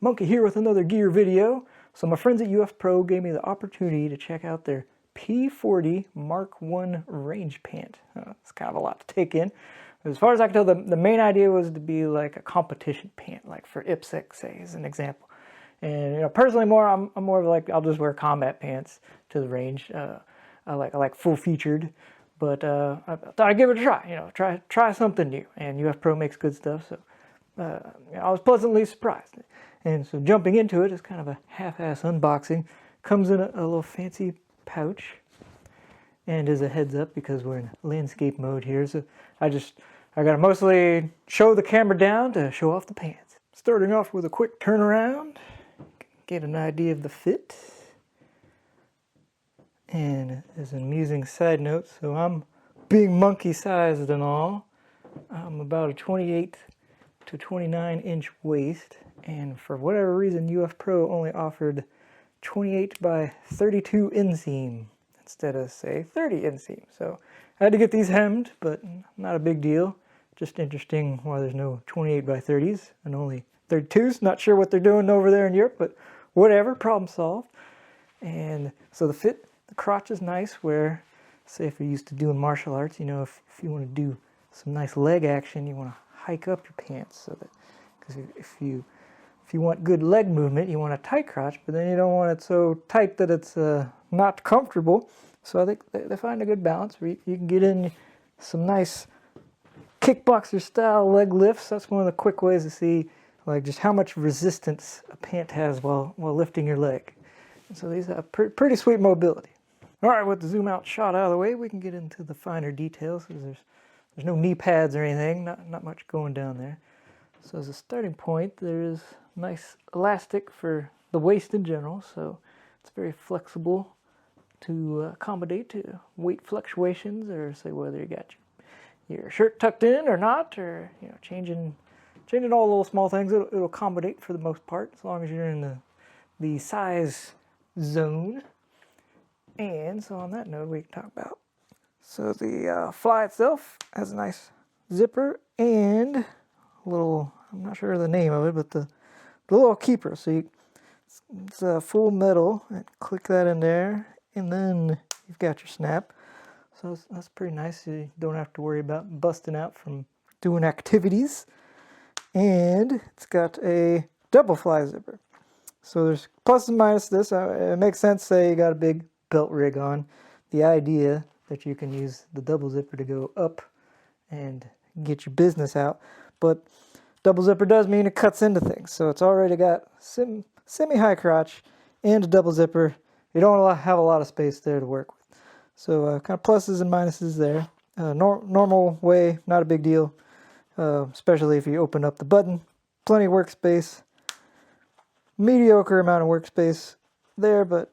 Monkey here with another gear video. So my friends at UF Pro gave me the opportunity to check out their P-40 Mark I range pant. It's kind of a lot to take in. As far as I can tell, the main idea was to be like a competition pant, like for MSM, say, as an example. And personally, I'm more of like, I'll just wear combat pants to the range. I like full featured, but I thought I'd give it a try. Try something new. And UF Pro makes good stuff, so I was pleasantly surprised. And so jumping into it is kind of a half-ass unboxing. Comes in a little fancy pouch, and as a heads up, because we're in landscape mode here, so I gotta mostly show the camera down to show off the pants. Starting off with a quick turnaround, get an idea of the fit. And as an amusing side note, so I'm being monkey-sized and all. I'm about a 28 to 29 inch waist, and for whatever reason UF Pro only offered 28 by 32 inseam instead of, say, 30 inseam. So I had to get these hemmed, but not a big deal. Just interesting why there's no 28 by 30s and only 32s. Not sure what they're doing over there in Europe, but whatever, problem solved. And so the fit, the crotch is nice, where, say, if you're used to doing martial arts, if you want to do some nice leg action, you want to hike up your pants, so that, because if you want good leg movement, you want a tight crotch, but then you don't want it so tight that it's not comfortable. So I think they find a good balance where you can get in some nice kickboxer style leg lifts. That's one of the quick ways to see like just how much resistance a pant has while lifting your leg. And so these have pretty sweet mobility. All right, with the zoom out shot out of the way, we can get into the finer details. There's no knee pads or anything, not much going down there. So as a starting point, there is nice elastic for the waist in general, so it's very flexible to accommodate to weight fluctuations, or say whether you got your shirt tucked in or not, or changing all the little small things. It'll accommodate for the most part, as long as you're in the size zone. And so on that note, we can talk about. So the fly itself has a nice zipper and a little, I'm not sure the name of it, but the little keeper. So it's a full metal, and click that in there, and then you've got your snap. So that's pretty nice. You don't have to worry about busting out from doing activities. And it's got a double fly zipper. So there's plus and minus this. It makes sense, say you got a big belt rig on. The idea that you can use the double zipper to go up and get your business out. But double zipper does mean it cuts into things. So it's already got semi-high crotch and a double zipper. You don't have a lot of space there to work with. So kind of pluses and minuses there. Normal way, not a big deal. Especially if you open up the button. Plenty of workspace. Mediocre amount of workspace there, but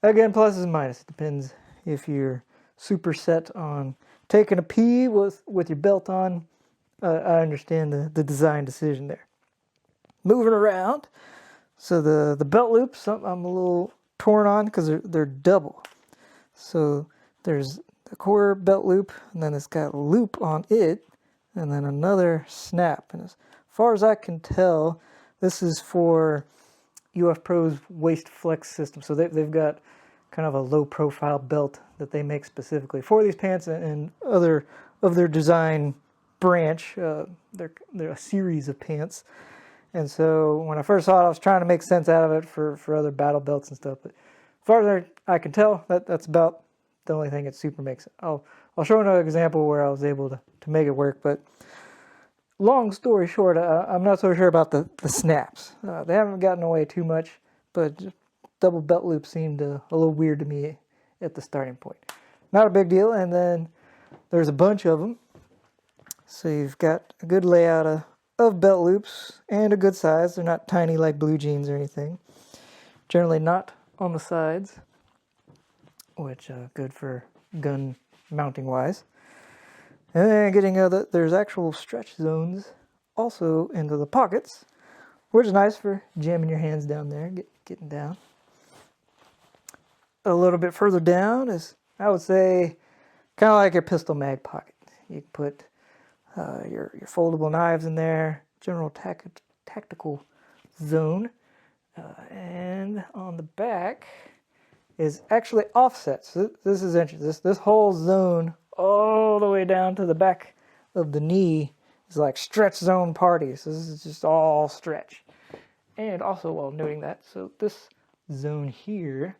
again, pluses and minuses. Depends if you're super set on taking a pee with your belt on. I understand the design decision there. Moving around, so the belt loops I'm a little torn on because they're double. So there's the core belt loop, and then it's got a loop on it, and then another snap. And as far as I can tell, this is for UF Pro's waist flex system. So they've got kind of a low profile belt that they make specifically for these pants and other of their design branch. They're a series of pants. And so when I first saw it, I was trying to make sense out of it for other battle belts and stuff. But as far as I can tell, that's about the only thing it super makes. I'll show another example where I was able to make it work. But long story short, I'm not so sure about the snaps. They haven't gotten away too much, but just double belt loop seemed a little weird to me at the starting point. Not a big deal, and then there's a bunch of them. So you've got a good layout of belt loops and a good size. They're not tiny like blue jeans or anything. Generally not on the sides, which good for gun mounting wise. And then getting there's actual stretch zones also into the pockets, which is nice for jamming your hands down there, getting down. A little bit further down is, I would say, kind of like your pistol mag pocket. You can put your foldable knives in there, general tactical zone. And on the back is actually offset. So this is interesting. This whole zone all the way down to the back of the knee is like stretch zone party. So this is just all stretch. And also while noting that, so this zone here,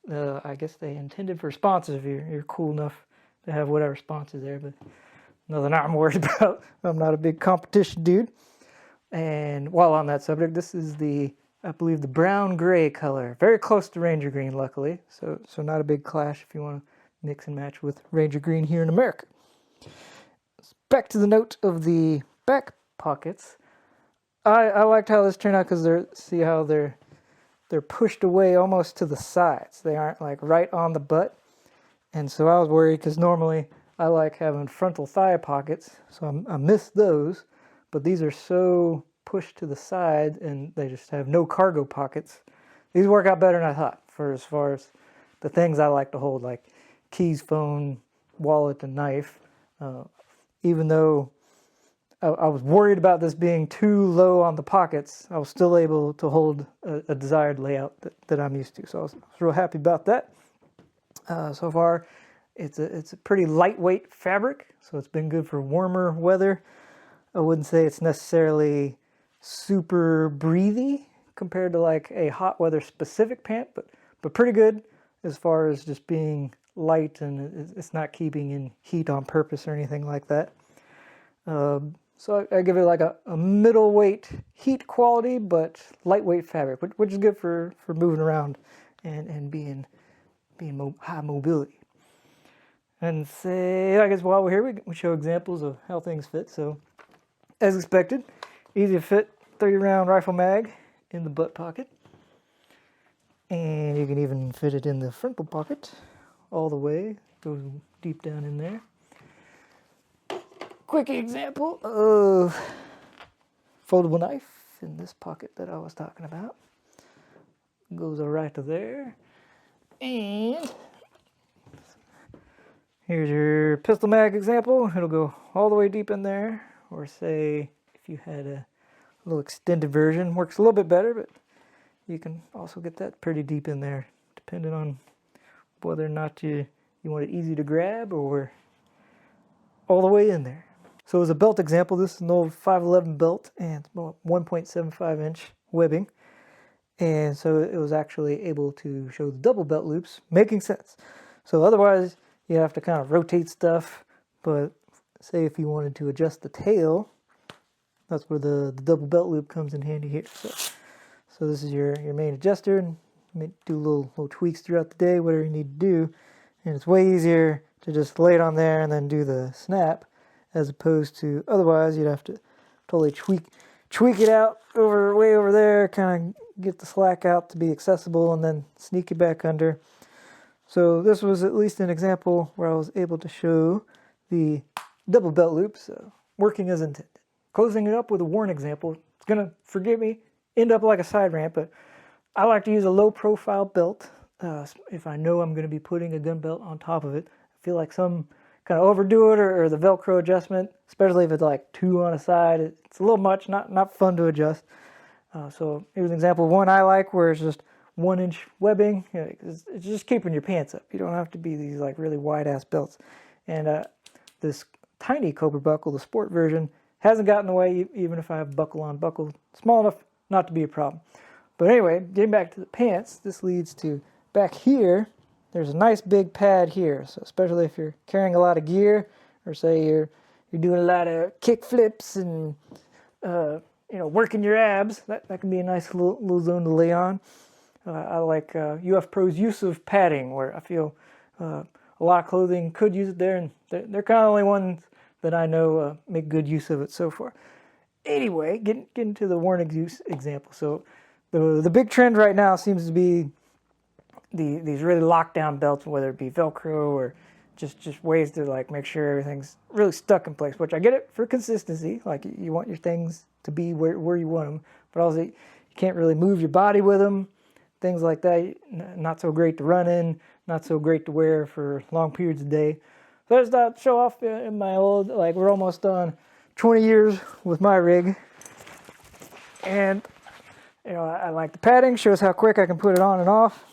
I guess they intended for sponsors if you're cool enough to have whatever sponsors there, but nothing I'm worried about. I'm not a big competition dude. And while on that subject, this is I believe the brown gray color, very close to Ranger green, luckily. So not a big clash if you want to mix and match with Ranger green here in America. Back to the note of the back pockets. I liked how this turned out because see how they're pushed away almost to the sides. They aren't like right on the butt. And so I was worried because normally I like having frontal thigh pockets, so I miss those. But these are so pushed to the side and they just have no cargo pockets. These work out better than I thought for as far as the things I like to hold, like keys, phone, wallet, and knife. Even though I was worried about this being too low on the pockets, I was still able to hold a desired layout that I'm used to. So I was real happy about that. So far, it's a pretty lightweight fabric, so it's been good for warmer weather. I wouldn't say it's necessarily super breathy compared to like a hot weather specific pant, but pretty good as far as just being light, and it's not keeping in heat on purpose or anything like that. So I give it like a middleweight heat quality, but lightweight fabric, which is good for moving around and being high mobility. And say, I guess while we're here, we show examples of how things fit. So, as expected, easy to fit 30-round rifle mag in the butt pocket. And you can even fit it in the frontal pocket all the way. Goes deep down in there. Quick example of foldable knife in this pocket that I was talking about. Goes right to there. And here's your pistol mag example. It'll go all the way deep in there. Or say if you had a little extended version, works a little bit better, but you can also get that pretty deep in there, depending on whether or not you want it easy to grab or all the way in there. So as a belt example, this is an old 511 belt and 1.75 inch webbing. And so it was actually able to show the double belt loops, making sense. So otherwise, you have to kind of rotate stuff. But say if you wanted to adjust the tail, that's where the double belt loop comes in handy here. So this is your main adjuster, and do little tweaks throughout the day, whatever you need to do. And it's way easier to just lay it on there and then do the snap, as opposed to otherwise you'd have to totally tweak it out way over there, kind of get the slack out to be accessible, and then sneak it back under. So this was at least an example where I was able to show the double belt loops working as intended. Closing it up with a worn example, it's going to, forgive me, end up like a side rant, but I like to use a low profile belt if I know I'm going to be putting a gun belt on top of it. I feel like some kind of overdo it, or the Velcro adjustment, especially if it's like two on a side. It's a little much, not fun to adjust. So here's an example of one I like where it's just 1 inch webbing. It's just keeping your pants up. You don't have to be these like really wide ass belts. And this tiny Cobra buckle, the sport version, hasn't gotten in the way even if I have buckle on buckle. Small enough not to be a problem. But anyway, getting back to the pants, this leads to back here. There's a nice big pad here, so especially if you're carrying a lot of gear, or say you're doing a lot of kick flips and working your abs, that can be a nice little zone to lay on. I like UF Pro's use of padding, where I feel a lot of clothing could use it there, and they're kind of the only ones that I know make good use of it so far. Anyway, getting to the worn use example. So the big trend right now seems to be these really lockdown belts, whether it be Velcro or just ways to like make sure everything's really stuck in place, which I get it for consistency. Like you want your things to be where you want them, but also you can't really move your body with them, things like that. Not so great to run in, not so great to wear for long periods of the day. So I just thought show off in my old, like we're almost on 20 years with my rig, and You know, I like the padding, shows how quick I can put it on and off.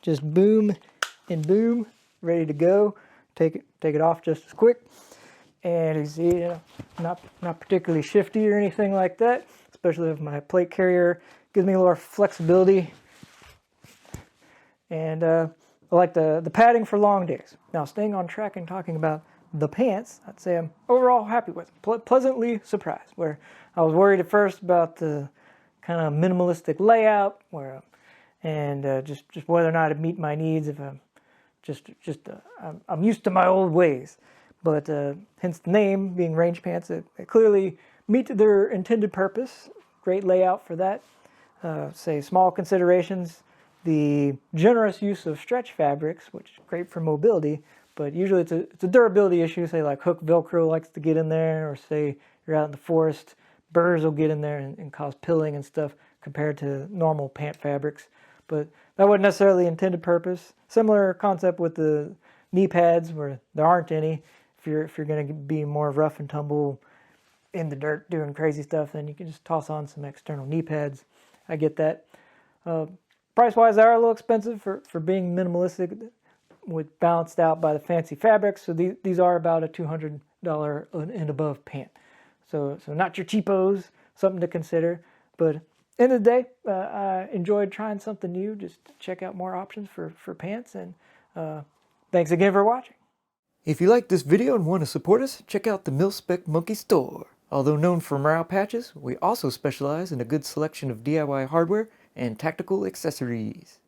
Just boom and boom, ready to go. Take it off just as quick. And you see, you know, not particularly shifty or anything like that, especially if my plate carrier gives me a little flexibility. And I like the padding for long days. Now, staying on track and talking about the pants, I'd say I'm overall happy with them. Pleasantly surprised, where I was worried at first about the kind of minimalistic layout, and just whether or not it meet my needs. If I'm I'm used to my old ways, but hence the name being range pants, they clearly meet their intended purpose. Great layout for that. Say small considerations: the generous use of stretch fabrics, which is great for mobility, but usually it's a durability issue. Say like hook Velcro likes to get in there, or say you're out in the forest, burrs will get in there and cause pilling and stuff compared to normal pant fabrics. But that wasn't necessarily intended purpose. Similar concept with the knee pads, where there aren't any. If you're going to be more rough and tumble in the dirt doing crazy stuff, then you can just toss on some external knee pads. I get that. Price-wise, they are a little expensive for being minimalistic, with balanced out by the fancy fabrics. So these are about a $200 and above pant. So not your cheapos, something to consider. But end of the day, I enjoyed trying something new. Just check out more options for pants. And thanks again for watching. If you like this video and want to support us, check out the MIL-SPEC Monkey Store. Although known for morale patches, we also specialize in a good selection of DIY hardware and tactical accessories.